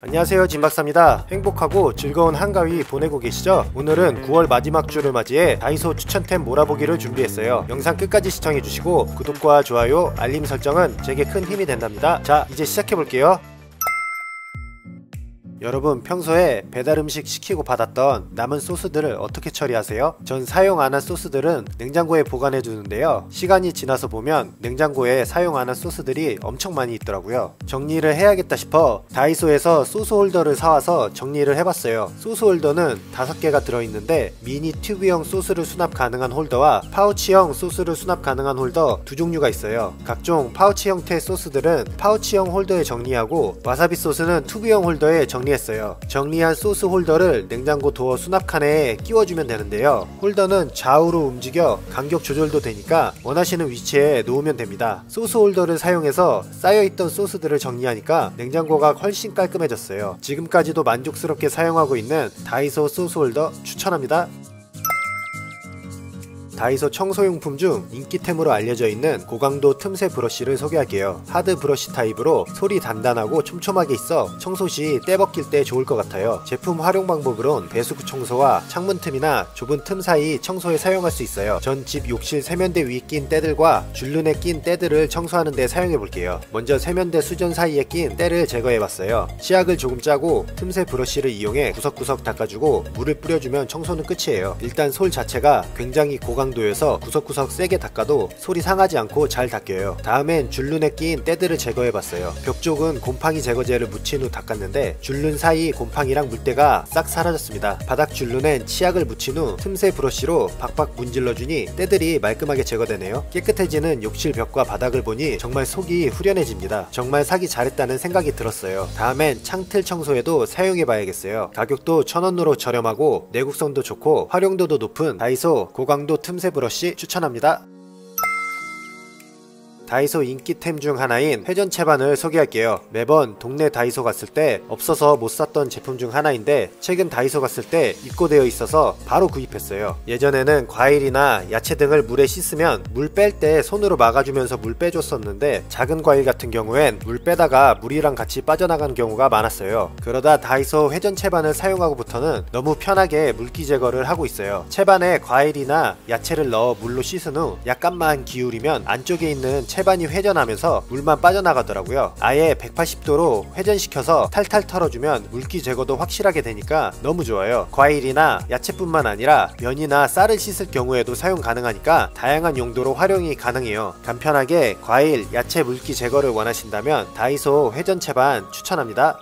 안녕하세요, 진박사입니다. 행복하고 즐거운 한가위 보내고 계시죠? 오늘은 9월 마지막 주를 맞이해 다이소 추천템 몰아보기를 준비했어요. 영상 끝까지 시청해주시고 구독과 좋아요, 알림 설정은 제게 큰 힘이 된답니다. 자, 이제 시작해볼게요. 여러분, 평소에 배달음식 시키고 받았던 남은 소스들을 어떻게 처리하세요? 전 사용 안한 소스들은 냉장고에 보관해 두는데요, 시간이 지나서 보면 냉장고에 사용 안한 소스들이 엄청 많이 있더라고요. 정리를 해야겠다 싶어 다이소에서 소스 홀더를 사와서 정리를 해봤어요. 소스 홀더는 5개가 들어있는데 미니 튜브형 소스를 수납 가능한 홀더와 파우치형 소스를 수납 가능한 홀더 두 종류가 있어요. 각종 파우치 형태의 소스들은 파우치형 홀더에 정리하고 와사비 소스는 튜브형 홀더에 정리했어요. 정리한 소스 홀더를 냉장고 도어 수납칸에 끼워주면 되는데요, 홀더는 좌우로 움직여 간격 조절도 되니까 원하시는 위치에 놓으면 됩니다. 소스 홀더를 사용해서 쌓여있던 소스들을 정리하니까 냉장고가 훨씬 깔끔해졌어요. 지금까지도 만족스럽게 사용하고 있는 다이소 소스 홀더 추천합니다. 다이소 청소용품 중 인기템으로 알려져 있는 고강도 틈새 브러쉬를 소개할게요. 하드 브러쉬 타입으로 솔이 단단하고 촘촘하게 있어 청소 시 때 벗길 때 좋을 것 같아요. 제품 활용 방법으론 배수구 청소와 창문 틈이나 좁은 틈 사이 청소에 사용할 수 있어요. 전 집 욕실 세면대 위에 낀 때들과 줄눈에 낀 때들을 청소하는 데 사용해 볼게요. 먼저 세면대 수전 사이에 낀 때를 제거해 봤어요. 치약을 조금 짜고 틈새 브러쉬를 이용해 구석구석 닦아주고 물을 뿌려주면 청소는 끝이에요. 일단 솔 자체가 굉장히 고강도여서 구석구석 세게 닦아도 솔이 상하지 않고 잘 닦여요. 다음엔 줄눈에 낀 때들을 제거해봤어요. 벽 쪽은 곰팡이 제거제를 묻힌 후 닦았는데 줄눈 사이 곰팡이랑 물때가 싹 사라졌습니다. 바닥 줄눈엔 치약을 묻힌 후 틈새 브러쉬로 박박 문질러주니 때들이 말끔하게 제거되네요. 깨끗해지는 욕실 벽과 바닥을 보니 정말 속이 후련해집니다. 정말 사기 잘했다는 생각이 들었어요. 다음엔 창틀 청소에도 사용해봐야겠어요. 가격도 1,000원으로 저렴하고 내구성도 좋고 활용도도 높은 다이소 고강도 틈새 브러쉬 추천합니다. 다이소 인기템 중 하나인 회전 채반을 소개할게요. 매번 동네 다이소 갔을 때 없어서 못 샀던 제품 중 하나인데 최근 다이소 갔을 때 입고되어 있어서 바로 구입했어요. 예전에는 과일이나 야채 등을 물에 씻으면 물 뺄 때 손으로 막아주면서 물 빼줬었는데 작은 과일 같은 경우엔 물 빼다가 물이랑 같이 빠져나간 경우가 많았어요. 그러다 다이소 회전 채반을 사용하고부터는 너무 편하게 물기 제거를 하고 있어요. 채반에 과일이나 야채를 넣어 물로 씻은 후 약간만 기울이면 안쪽에 있는 채반이 회전하면서 물만 빠져나가더라고요. 아예 180도로 회전시켜서 탈탈 털어주면 물기 제거도 확실하게 되니까 너무 좋아요. 과일이나 야채뿐만 아니라 면이나 쌀을 씻을 경우에도 사용 가능하니까 다양한 용도로 활용이 가능해요. 간편하게 과일, 야채 물기 제거를 원하신다면 다이소 회전 채반 추천합니다.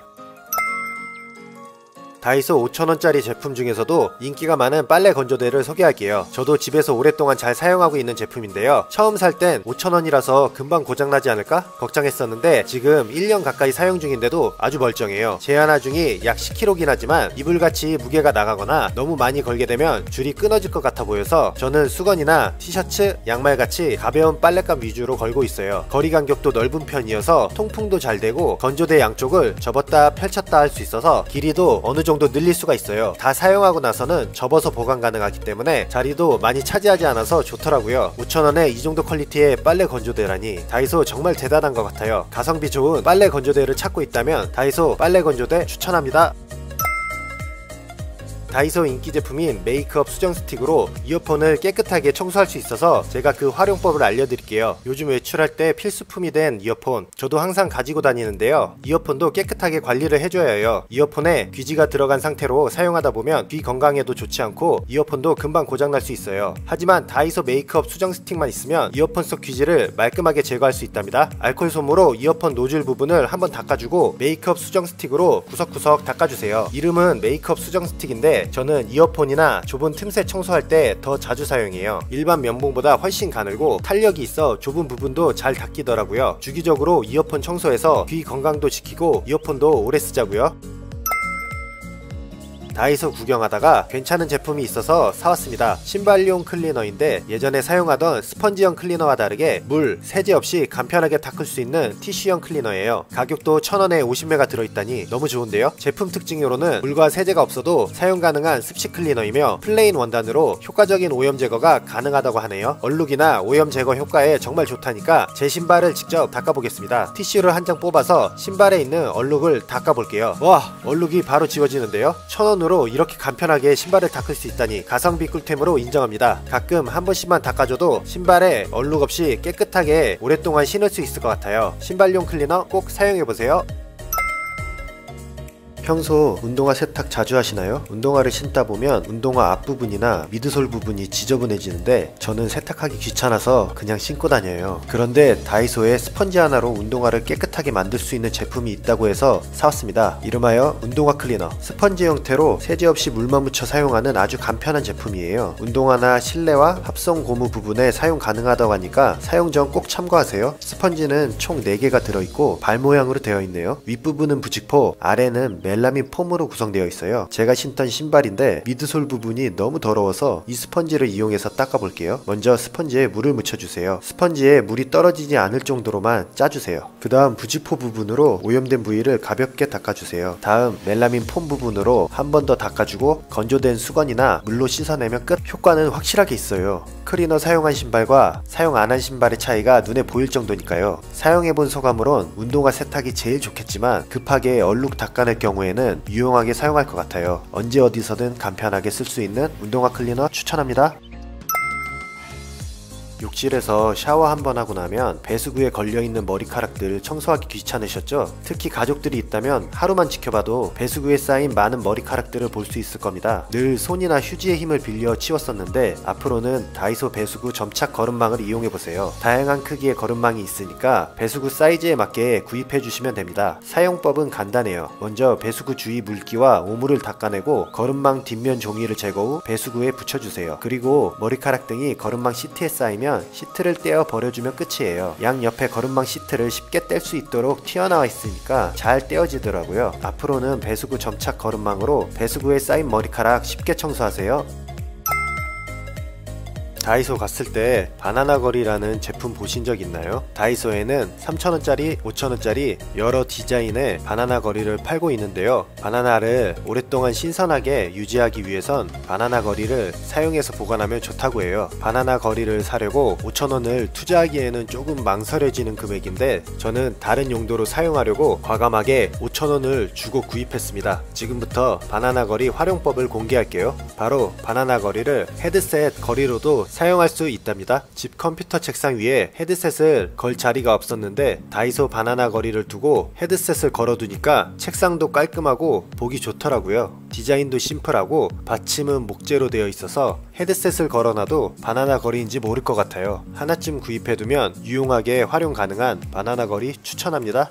다이소 5,000원짜리 제품 중에서도 인기가 많은 빨래 건조대를 소개할게요. 저도 집에서 오랫동안 잘 사용하고 있는 제품인데요, 처음 살 땐 5,000원이라서 금방 고장나지 않을까 걱정했었는데 지금 1년 가까이 사용 중인데도 아주 멀쩡해요. 제 하나 중이 약 10kg긴 하지만 이불같이 무게가 나가거나 너무 많이 걸게 되면 줄이 끊어질 것 같아 보여서 저는 수건이나 티셔츠, 양말같이 가벼운 빨랫감 위주로 걸고 있어요. 거리 간격도 넓은 편이어서 통풍도 잘 되고 건조대 양쪽을 접었다 펼쳤다 할 수 있어서 길이도 어느 정도 늘릴 수가 있어요. 다 사용하고 나서는 접어서 보관 가능하기 때문에 자리도 많이 차지하지 않아서 좋더라고요. 5,000원에 이 정도 퀄리티의 빨래 건조대라니 다이소 정말 대단한 것 같아요. 가성비 좋은 빨래 건조대를 찾고 있다면 다이소 빨래 건조대 추천합니다. 다이소 인기 제품인 메이크업 수정 스틱으로 이어폰을 깨끗하게 청소할 수 있어서 제가 그 활용법을 알려드릴게요. 요즘 외출할 때 필수품이 된 이어폰, 저도 항상 가지고 다니는데요, 이어폰도 깨끗하게 관리를 해줘야 해요. 이어폰에 귀지가 들어간 상태로 사용하다 보면 귀 건강에도 좋지 않고 이어폰도 금방 고장날 수 있어요. 하지만 다이소 메이크업 수정 스틱만 있으면 이어폰 속 귀지를 말끔하게 제거할 수 있답니다. 알콜 솜으로 이어폰 노즐 부분을 한번 닦아주고 메이크업 수정 스틱으로 구석구석 닦아주세요. 이름은 메이크업 수정 스틱인데 저는 이어폰이나 좁은 틈새 청소할 때 더 자주 사용해요. 일반 면봉보다 훨씬 가늘고 탄력이 있어 좁은 부분도 잘 닦이더라고요. 주기적으로 이어폰 청소해서 귀 건강도 지키고 이어폰도 오래 쓰자고요. 다이소 구경하다가 괜찮은 제품이 있어서 사왔습니다. 신발용 클리너인데 예전에 사용하던 스펀지형 클리너와 다르게 물, 세제 없이 간편하게 닦을 수 있는 티슈형 클리너예요. 가격도 1000원에 50매가 들어있다니 너무 좋은데요? 제품 특징으로는 물과 세제가 없어도 사용 가능한 습식 클리너이며 플레인 원단으로 효과적인 오염 제거가 가능하다고 하네요. 얼룩이나 오염 제거 효과에 정말 좋다니까 제 신발을 직접 닦아보겠습니다. 티슈를 한 장 뽑아서 신발에 있는 얼룩을 닦아볼게요. 와, 얼룩이 바로 지워지는데요? 1000원으로 이렇게 간편하게 신발을 닦을 수 있다니 가성비 꿀템으로 인정합니다. 가끔 한 번씩만 닦아줘도 신발에 얼룩 없이 깨끗하게 오랫동안 신을 수 있을 것 같아요. 신발용 클리너 꼭 사용해보세요. 평소 운동화 세탁 자주 하시나요? 운동화를 신다 보면 운동화 앞부분이나 미드솔 부분이 지저분해지는데 저는 세탁하기 귀찮아서 그냥 신고 다녀요. 그런데 다이소에 스펀지 하나로 운동화를 깨끗하게 만들 수 있는 제품이 있다고 해서 사왔습니다. 이름하여 운동화 클리너. 스펀지 형태로 세제 없이 물만 묻혀 사용하는 아주 간편한 제품이에요. 운동화나 실내와 합성 고무 부분에 사용 가능하다고 하니까 사용 전 꼭 참고하세요. 스펀지는 총 4개가 들어있고 발 모양으로 되어 있네요. 윗부분은 부직포, 아래는 멜라민 폼으로 구성되어 있어요. 제가 신던 신발인데 미드솔 부분이 너무 더러워서 이 스펀지를 이용해서 닦아볼게요. 먼저 스펀지에 물을 묻혀주세요. 스펀지에 물이 떨어지지 않을 정도로만 짜주세요. 그 다음 부직포 부분으로 오염된 부위를 가볍게 닦아주세요. 다음 멜라민 폼 부분으로 한 번 더 닦아주고 건조된 수건이나 물로 씻어내면 끝. 효과는 확실하게 있어요. 클리너 사용한 신발과 사용 안 한 신발의 차이가 눈에 보일 정도니까요. 사용해본 소감으론 운동화 세탁이 제일 좋겠지만 급하게 얼룩 닦아낼 경우에는 유용하게 사용할 것 같아요. 언제 어디서든 간편하게 쓸 수 있는 운동화 클리너 추천합니다. 욕실에서 샤워 한 번 하고 나면 배수구에 걸려있는 머리카락들 청소하기 귀찮으셨죠? 특히 가족들이 있다면 하루만 지켜봐도 배수구에 쌓인 많은 머리카락들을 볼 수 있을 겁니다. 늘 손이나 휴지의 힘을 빌려 치웠었는데 앞으로는 다이소 배수구 점착 거름망을 이용해보세요. 다양한 크기의 거름망이 있으니까 배수구 사이즈에 맞게 구입해주시면 됩니다. 사용법은 간단해요. 먼저 배수구 주위 물기와 오물을 닦아내고 거름망 뒷면 종이를 제거 후 배수구에 붙여주세요. 그리고 머리카락 등이 거름망 시트에 쌓이면 시트를 떼어 버려주면 끝이에요. 양 옆에 거름망 시트를 쉽게 뗄 수 있도록 튀어나와 있으니까 잘 떼어지더라고요. 앞으로는 배수구 점착 거름망으로 배수구에 쌓인 머리카락 쉽게 청소하세요. 다이소 갔을 때 바나나거리라는 제품 보신 적 있나요? 다이소에는 3,000원짜리, 5,000원짜리 여러 디자인의 바나나거리를 팔고 있는데요. 바나나를 오랫동안 신선하게 유지하기 위해선 바나나거리를 사용해서 보관하면 좋다고 해요. 바나나거리를 사려고 5,000원을 투자하기에는 조금 망설여지는 금액인데 저는 다른 용도로 사용하려고 과감하게 5,000원을 주고 구입했습니다. 지금부터 바나나거리 활용법을 공개할게요. 바로 바나나거리를 헤드셋 거리로도 사용할 수 있답니다. 집 컴퓨터 책상 위에 헤드셋을 걸 자리가 없었는데 다이소 바나나 거리를 두고 헤드셋을 걸어두니까 책상도 깔끔하고 보기 좋더라고요. 디자인도 심플하고 받침은 목재로 되어 있어서 헤드셋을 걸어놔도 바나나 거리인지 모를 것 같아요. 하나쯤 구입해두면 유용하게 활용 가능한 바나나 거리 추천합니다.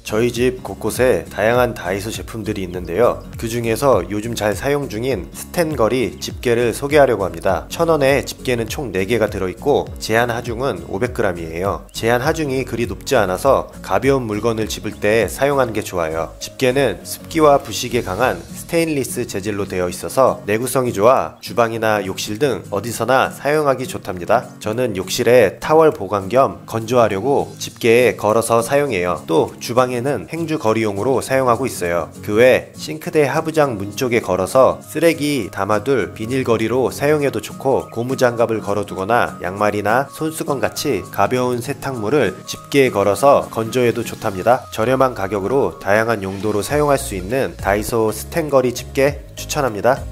저희 집 곳곳에 다양한 다이소 제품들이 있는데요. 그 중에서 요즘 잘 사용 중인 스텐거리 집게를 소개하려고 합니다. 1000원에 집게는 총 4개가 들어있고 제한 하중은 500g이에요. 제한 하중이 그리 높지 않아서 가벼운 물건을 집을 때 사용하는 게 좋아요. 집게는 습기와 부식에 강한 스테인리스 재질로 되어 있어서 내구성이 좋아 주방이나 욕실 등 어디서나 사용하기 좋답니다. 저는 욕실에 타월 보관 겸 건조하려고 집게에 걸어서 사용해요. 또 주방에는 행주 거리용으로 사용하고 있어요. 그 외 싱크대 하부장 문 쪽에 걸어서 쓰레기 담아둘 비닐 거리로 사용해도 좋고 고무장갑을 걸어두거나 양말이나 손수건 같이 가벼운 세탁물을 집게에 걸어서 건조해도 좋답니다. 저렴한 가격으로 다양한 용도로 사용할 수 있는 다이소 스텐거리 집게 추천합니다.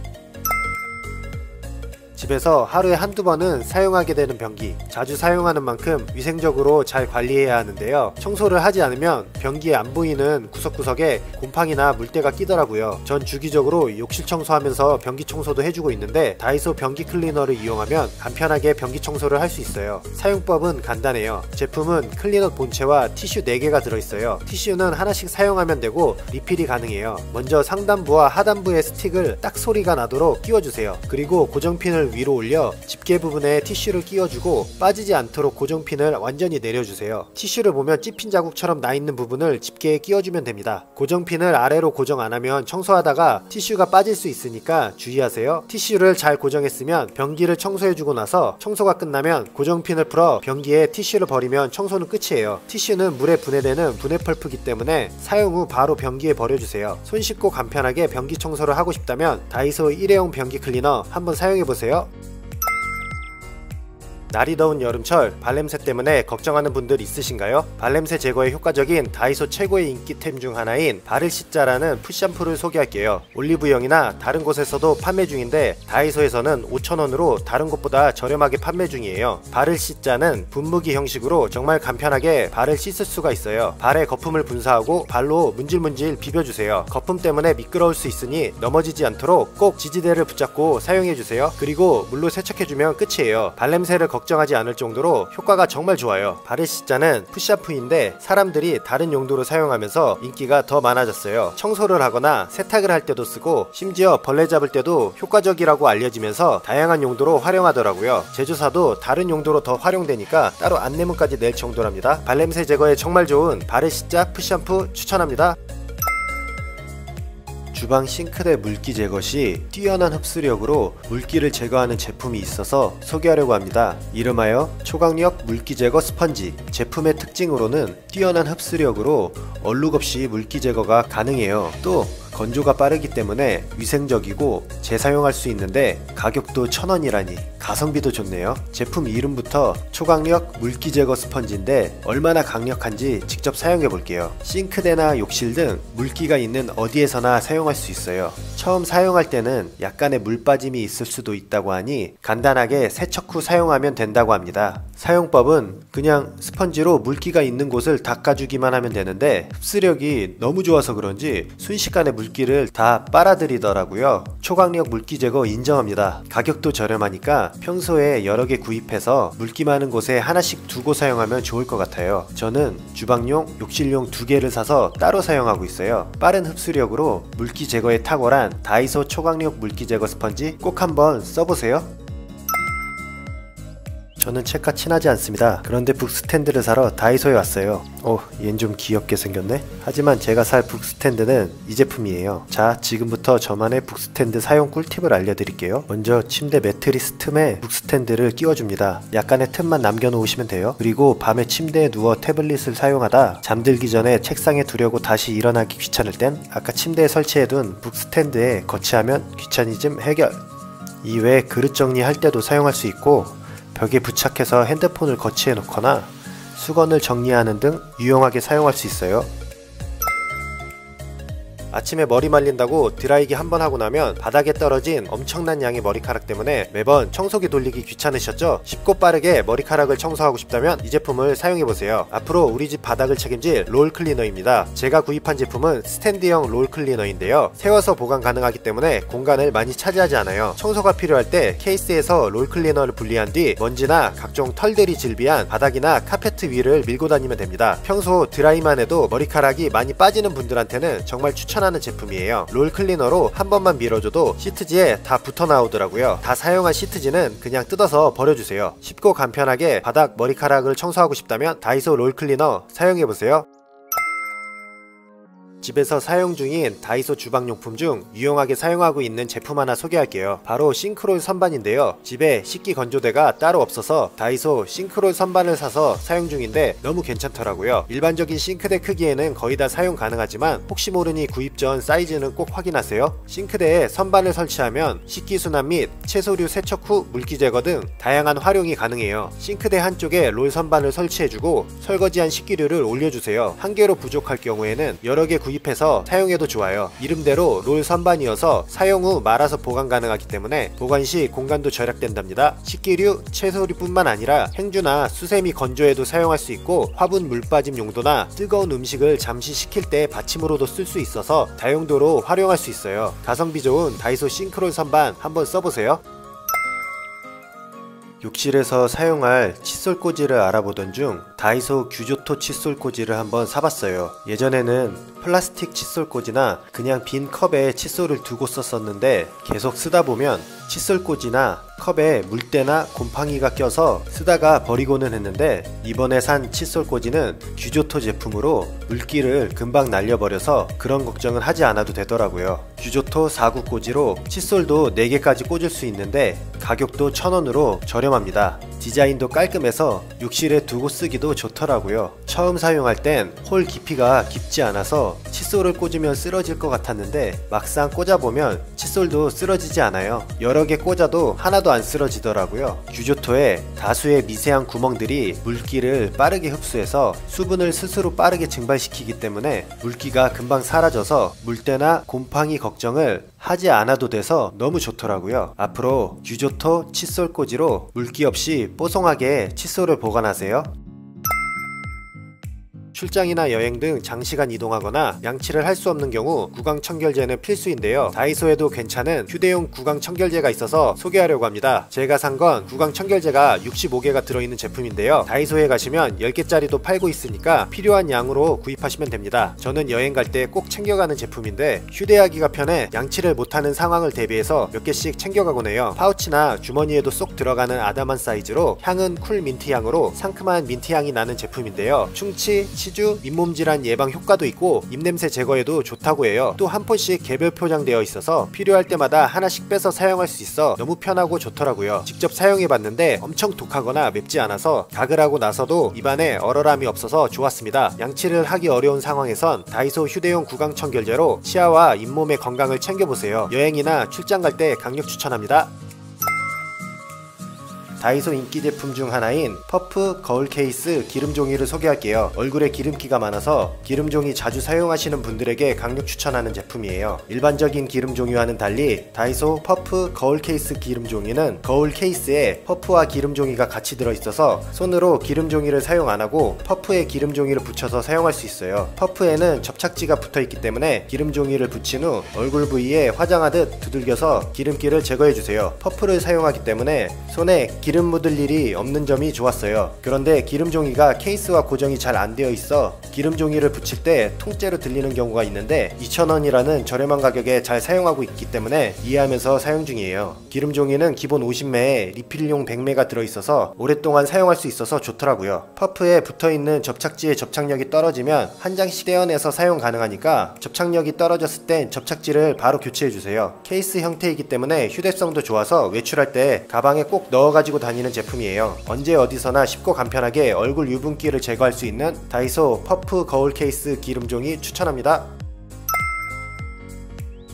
집에서 하루에 한두 번은 사용하게 되는 변기, 자주 사용하는 만큼 위생적으로 잘 관리해야 하는데요. 청소를 하지 않으면 변기에 안 보이는 구석구석에 곰팡이나 물때가 끼더라고요. 전 주기적으로 욕실 청소하면서 변기 청소도 해주고 있는데 다이소 변기 클리너를 이용하면 간편하게 변기 청소를 할 수 있어요. 사용법은 간단해요. 제품은 클리너 본체와 티슈 4개가 들어있어요. 티슈는 하나씩 사용하면 되고 리필이 가능해요. 먼저 상단부와 하단부의 스틱을 딱 소리가 나도록 끼워주세요. 그리고 고정핀을 위로 올려 집게 부분에 티슈를 끼워주고 빠지지 않도록 고정핀을 완전히 내려주세요. 티슈를 보면 찝힌 자국처럼 나 있는 부분을 집게에 끼워주면 됩니다. 고정핀을 아래로 고정 안하면 청소하다가 티슈가 빠질 수 있으니까 주의하세요. 티슈를 잘 고정했으면 변기를 청소해주고 나서 청소가 끝나면 고정핀을 풀어 변기에 티슈를 버리면 청소는 끝이에요. 티슈는 물에 분해되는 분해 펄프이기 때문에 사용 후 바로 변기에 버려주세요. 손쉽고 간편하게 변기 청소를 하고 싶다면 다이소 일회용 변기 클리너 한번 사용해보세요. 날이 더운 여름철 발냄새 때문에 걱정하는 분들 있으신가요? 발냄새 제거에 효과적인 다이소 최고의 인기템 중 하나인 바를 씻자라는 풋샴푸를 소개할게요. 올리브영이나 다른 곳에서도 판매 중인데 다이소에서는 5,000원으로 다른 곳보다 저렴하게 판매 중이에요. 바를 씻자는 분무기 형식으로 정말 간편하게 발을 씻을 수가 있어요. 발에 거품을 분사하고 발로 문질문질 비벼주세요. 거품 때문에 미끄러울 수 있으니 넘어지지 않도록 꼭 지지대를 붙잡고 사용해주세요. 그리고 물로 세척해주면 끝이에요. 발냄새를 걱정하지 않을 정도로 효과가 정말 좋아요. 바를 씻자는 풋샴푸인데 사람들이 다른 용도로 사용하면서 인기가 더 많아졌어요. 청소를 하거나 세탁을 할 때도 쓰고 심지어 벌레 잡을 때도 효과적이라고 알려지면서 다양한 용도로 활용하더라고요. 제조사도 다른 용도로 더 활용되니까 따로 안내문까지 낼 정도랍니다. 발냄새 제거에 정말 좋은 바를 씻자 풋샴푸 추천합니다. 주방 싱크대 물기 제거 시 뛰어난 흡수력으로 물기를 제거하는 제품이 있어서 소개하려고 합니다. 이름하여 초강력 물기 제거 스펀지. 제품의 특징으로는 뛰어난 흡수력으로 얼룩 없이 물기 제거가 가능해요. 또 건조가 빠르기 때문에 위생적이고 재사용할 수 있는데 가격도 1,000원이라니 가성비도 좋네요. 제품 이름부터 초강력 물기 제거 스펀지인데 얼마나 강력한지 직접 사용해 볼게요. 싱크대나 욕실 등 물기가 있는 어디에서나 사용할 수 있어요. 처음 사용할 때는 약간의 물 빠짐이 있을 수도 있다고 하니 간단하게 세척 후 사용하면 된다고 합니다. 사용법은 그냥 스펀지로 물기가 있는 곳을 닦아주기만 하면 되는데 흡수력이 너무 좋아서 그런지 순식간에 물기를 다 빨아들이더라고요. 초강력 물기 제거 인정합니다. 가격도 저렴하니까 평소에 여러 개 구입해서 물기 많은 곳에 하나씩 두고 사용하면 좋을 것 같아요. 저는 주방용, 욕실용 2개를 사서 따로 사용하고 있어요. 빠른 흡수력으로 물기 제거에 탁월한 다이소 초강력 물기 제거 스펀지 꼭 한번 써보세요. 저는 책과 친하지 않습니다. 그런데 북스탠드를 사러 다이소에 왔어요. 얜 좀 귀엽게 생겼네? 하지만 제가 살 북스탠드는 이 제품이에요. 자, 지금부터 저만의 북스탠드 사용 꿀팁을 알려드릴게요. 먼저 침대 매트리스 틈에 북스탠드를 끼워줍니다. 약간의 틈만 남겨놓으시면 돼요. 그리고 밤에 침대에 누워 태블릿을 사용하다 잠들기 전에 책상에 두려고 다시 일어나기 귀찮을 땐 아까 침대에 설치해둔 북스탠드에 거치하면 귀차니즘 해결! 이외에 그릇 정리할 때도 사용할 수 있고 벽에 부착해서 핸드폰을 거치해 놓거나 수건을 정리하는 등 유용하게 사용할 수 있어요. 아침에 머리 말린다고 드라이기 한번 하고 나면 바닥에 떨어진 엄청난 양의 머리카락 때문에 매번 청소기 돌리기 귀찮으셨죠? 쉽고 빠르게 머리카락을 청소하고 싶다면 이 제품을 사용해보세요. 앞으로 우리 집 바닥을 책임질 롤 클리너입니다. 제가 구입한 제품은 스탠드형 롤 클리너인데요. 세워서 보관 가능하기 때문에 공간을 많이 차지하지 않아요. 청소가 필요할 때 케이스에서 롤 클리너를 분리한 뒤 먼지나 각종 털들이 질비한 바닥이나 카페트 위를 밀고 다니면 됩니다. 평소 드라이만 해도 머리카락이 많이 빠지는 분들한테는 정말 추천하는 제품이에요. 롤 클리너로 한 번만 밀어줘도 시트지에 다 붙어 나오더라고요. 다 사용한 시트지는 그냥 뜯어서 버려주세요. 쉽고 간편하게 바닥 머리카락을 청소하고 싶다면 다이소 롤 클리너 사용해보세요. 집에서 사용 중인 다이소 주방용품 중 유용하게 사용하고 있는 제품 하나 소개할게요. 바로 싱크롤 선반인데요. 집에 식기 건조대가 따로 없어서 다이소 싱크롤 선반을 사서 사용 중인데 너무 괜찮더라고요. 일반적인 싱크대 크기에는 거의 다 사용 가능하지만 혹시 모르니 구입 전 사이즈는 꼭 확인하세요. 싱크대에 선반을 설치하면 식기수납 및 채소류 세척 후 물기 제거 등 다양한 활용이 가능해요. 싱크대 한쪽에 롤 선반을 설치해주고 설거지한 식기류를 올려주세요. 한 개로 부족할 경우에는 여러 개 구입해서 사용해도 좋아요. 이름대로 롤 선반이어서 사용 후 말아서 보관 가능하기 때문에 보관 시 공간도 절약된답니다. 식기류, 채소류뿐만 아니라 행주나 수세미 건조에도 사용할 수 있고 화분 물 빠짐 용도나 뜨거운 음식을 잠시 식힐 때 받침으로도 쓸 수 있어서 다용도로 활용할 수 있어요. 가성비 좋은 다이소 싱크롤 선반 한번 써보세요. 욕실에서 사용할 칫솔 꽂이를 알아보던 중 다이소 규조토 칫솔 꽂이를 한번 사봤어요. 예전에는 플라스틱 칫솔 꽂이나 그냥 빈 컵에 칫솔을 두고 썼었는데 계속 쓰다 보면 칫솔 꽂이나 컵에 물때나 곰팡이가 껴서 쓰다가 버리고는 했는데, 이번에 산 칫솔 꽂이는 규조토 제품으로 물기를 금방 날려버려서 그런 걱정은 하지 않아도 되더라고요. 규조토 4구 꽂이로 칫솔도 4개까지 꽂을 수 있는데 가격도 1000원으로 저렴합니다. 디자인도 깔끔해서 욕실에 두고 쓰기도 좋더라고요. 처음 사용할 땐 홀 깊이가 깊지 않아서 칫솔을 꽂으면 쓰러질 것 같았는데 막상 꽂아보면 칫솔도 쓰러지지 않아요. 여러 개 꽂아도 하나도 안 쓰러지더라고요. 규조토에 다수의 미세한 구멍들이 물기를 빠르게 흡수해서 수분을 스스로 빠르게 증발시키기 때문에 물기가 금방 사라져서 물때나 곰팡이 걱정을 하지 않아도 돼서 너무 좋더라고요. 앞으로 규조토 칫솔 꽂이로 물기 없이 뽀송하게 칫솔을 보관하세요. 출장이나 여행 등 장시간 이동하거나 양치를 할 수 없는 경우 구강 청결제는 필수인데요. 다이소에도 괜찮은 휴대용 구강 청결제가 있어서 소개하려고 합니다. 제가 산 건 구강 청결제가 65개가 들어있는 제품인데요. 다이소에 가시면 10개짜리도 팔고 있으니까 필요한 양으로 구입하시면 됩니다. 저는 여행 갈 때 꼭 챙겨가는 제품인데 휴대하기가 편해 양치를 못하는 상황을 대비해서 몇 개씩 챙겨가곤 해요. 파우치나 주머니에도 쏙 들어가는 아담한 사이즈로 향은 쿨 민트 향으로 상큼한 민트 향이 나는 제품인데요. 충치, 치주, 잇몸 질환 예방 효과도 있고 입냄새 제거에도 좋다고 해요. 또 한 폰씩 개별 포장되어 있어서 필요할 때마다 하나씩 빼서 사용할 수 있어 너무 편하고 좋더라고요. 직접 사용해봤는데 엄청 독하거나 맵지 않아서 가글 하고 나서도 입안에 얼얼함이 없어서 좋았습니다. 양치를 하기 어려운 상황에선 다이소 휴대용 구강 청결제로 치아와 잇몸의 건강을 챙겨보세요. 여행이나 출장 갈 때 강력 추천합니다. 다이소 인기 제품 중 하나인 퍼프 거울 케이스 기름종이를 소개할게요. 얼굴에 기름기가 많아서 기름종이 자주 사용하시는 분들에게 강력 추천하는 제품이에요. 일반적인 기름종이와는 달리 다이소 퍼프 거울 케이스 기름종이는 거울 케이스에 퍼프와 기름종이가 같이 들어있어서 손으로 기름종이를 사용 안하고 퍼프에 기름종이를 붙여서 사용할 수 있어요. 퍼프에는 접착지가 붙어있기 때문에 기름종이를 붙인 후 얼굴 부위에 화장하듯 두들겨서 기름기를 제거해주세요. 퍼프를 사용하기 때문에 손에 기름 묻을 일이 없는 점이 좋았어요. 그런데 기름종이가 케이스와 고정이 잘 안 되어 있어 기름종이를 붙일 때 통째로 들리는 경우가 있는데 2,000원이라는 저렴한 가격에 잘 사용하고 있기 때문에 이해하면서 사용 중이에요. 기름종이는 기본 50매에 리필용 100매가 들어있어서 오랫동안 사용할 수 있어서 좋더라고요. 퍼프에 붙어있는 접착지의 접착력이 떨어지면 한 장씩 떼어내서 사용 가능하니까 접착력이 떨어졌을 땐 접착지를 바로 교체해주세요. 케이스 형태이기 때문에 휴대성도 좋아서 외출할 때 가방에 꼭 넣어가지고 다니는 제품이에요. 언제 어디서나 쉽고 간편하게 얼굴 유분기를 제거할 수 있는 다이소 퍼프 거울 케이스 기름종이 추천합니다.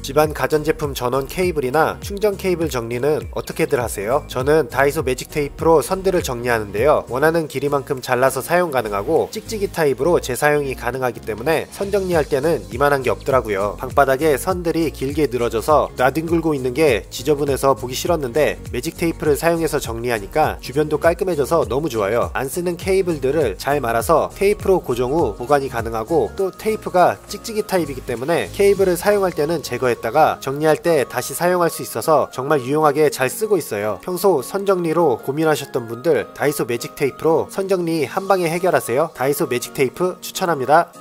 집안 가전제품 전원 케이블이나 충전 케이블 정리는 어떻게들 하세요? 저는 다이소 매직 테이프로 선들을 정리하는데요. 원하는 길이만큼 잘라서 사용 가능하고 찍찍이 타입으로 재사용이 가능하기 때문에 선 정리할 때는 이만한 게 없더라고요. 방바닥에 선들이 길게 늘어져서 나뒹굴고 있는 게 지저분해서 보기 싫었는데 매직 테이프를 사용해서 정리하니까 주변도 깔끔해져서 너무 좋아요. 안 쓰는 케이블들을 잘 말아서 테이프로 고정 후 보관이 가능하고 또 테이프가 찍찍이 타입이기 때문에 케이블을 사용할 때는 제거했다가 정리할 때 다시 사용할 수 있어서 정말 유용하게 잘 쓰고 있어요. 평소 선 정리로 고민하셨던 분들 다이소 매직 테이프로 선 정리 한방에 해결하세요. 다이소 매직 테이프 추천합니다.